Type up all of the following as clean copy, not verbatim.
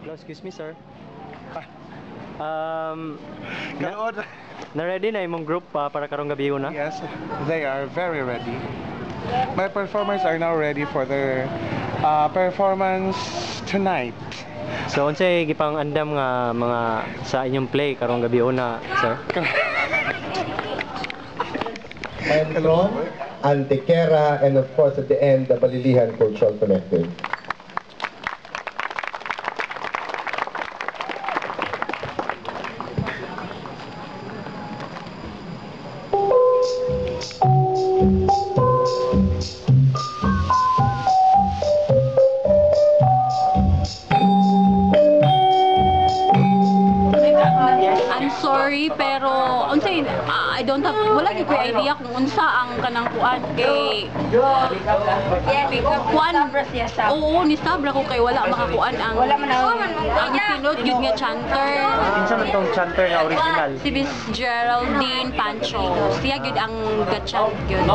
Hello, excuse me, sir. Na-ready na imong group para karong gabi na? Yes, they are very ready. My performers are now ready for their performance tonight. So, unsay gipang andam nga mga sa inyong play karong gabi na, sir? Maestro, Antequera, and of course at the end, the Balilihan Cultural Collective. Sorry, pero unsay I don't have wala gyud ko idea kung unsa ang kanang kuan kay kuan oo ni Sabra ko kay wala makakuan ang sinod gyud nga chanter. Kinsa man tong chanter nga original? Si Miss Geraldine Pancho. Siya gyud ang gachant gyud.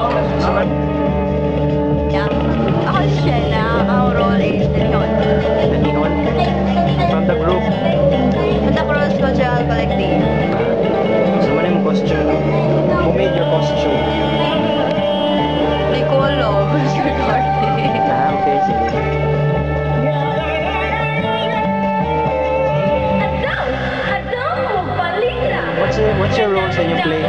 Ako siya na ang role is Leon. From the group? Punta Cross Cultural Collective. So, ano yung costume? Who made your costume? Nicolo, Mr. Norte. Okay, sige. What's your role sa inyong play?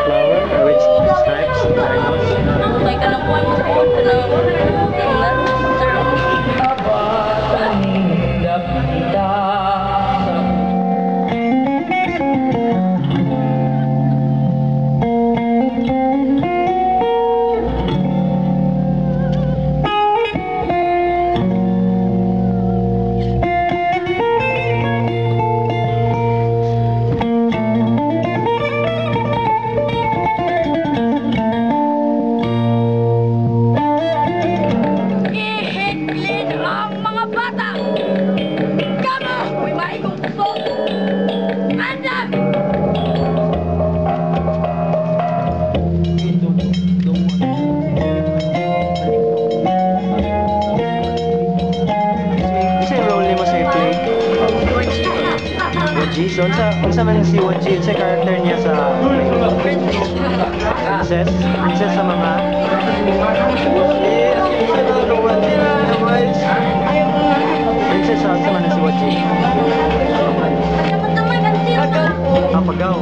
Flower? Which stripes? Triangles? Like, anong kuwan mo sa So, unsa man si Wonji, unsa character niya sa princess? Princess sa mga princess sa unsa man si Wonji? Pagaw.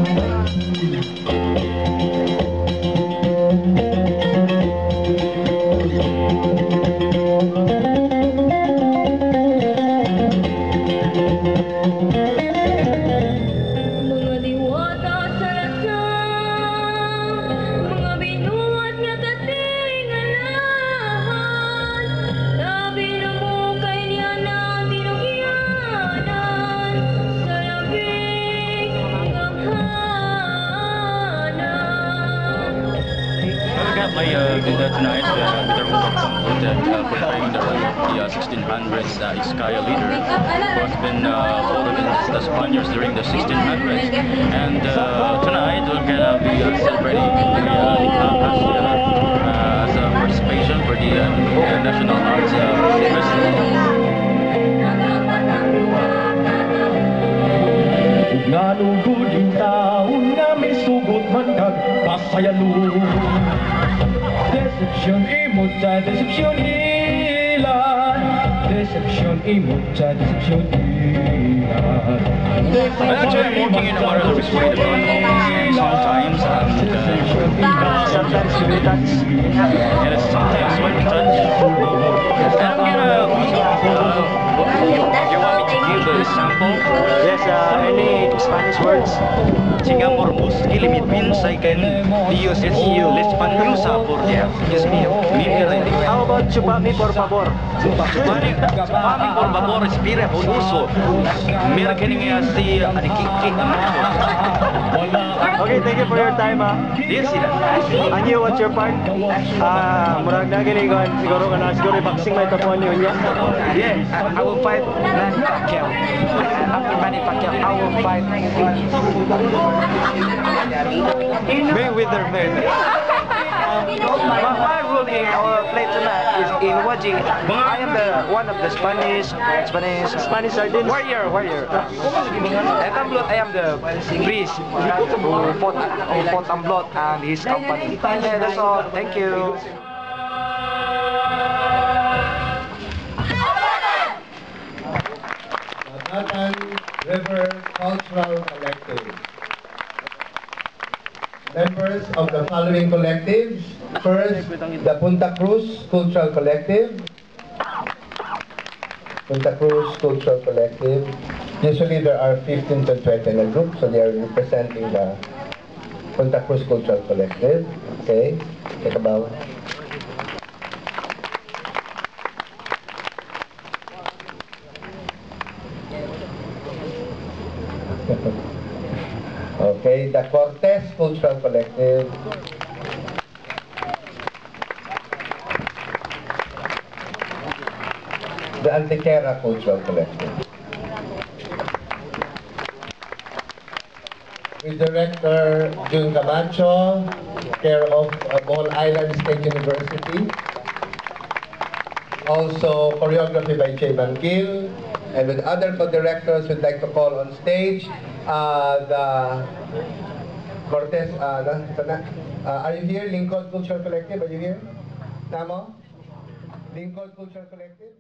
My dinner tonight with a role of Sambutan portraying the role of the 1600s Iskaya leader who has been fought against the Spaniards during the 1600s. And tonight we're gonna be celebrating the as a participation for the National Arts Festival. Nalugod yung taon nga may sugot man kag pasayalo. Deception imot sa deception ilan. Deception imot sa deception ilan. I'm actually working in a part of persuaded sometimes Sometimes you will touch. and sometimes when we touch. And I'm gonna you want me to give a sample? Yes, any Spanish words? Sigamos gilimit pinsay ken Dios es iyo les panrusa por dia. Dios mío, How about chupami por favor? Chupami por favor, respire por uso. Mira que ni si anikiki. Okay, thank you for your time, Yes, sila. And you, what's your part? Murag na ginigon, siguro ka na, siguro boxing may tapuan niyo niya. Yeah, I will fight Manny Pacquiao. After Manny Pacquiao, I will fight Mayweather. My role in our play tonight is in mythology. I am the one of the Spanish sardines. warrior. At Amblot, I am the priest who fought Amblot and his company. Yeah, that's all. Thank you. Natan River Cultural Collective. Members of the following collectives. First, the Punta Cruz Cultural Collective. Punta Cruz Cultural Collective. Usually there are 15 to 20 in a group, so they are representing the Punta Cruz Cultural Collective. Okay, take a bow. Okay, the Cortez Cultural Collective. The Antequera Cultural Collective. With Director Jun Camacho, care of Bohol Island State University. Also choreography by Che Bangkil. And with other co-directors, we'd like to call on stage the Cortez, are you here? Lincoln Cultural Collective, are you here? Tamo? Lincoln Cultural Collective?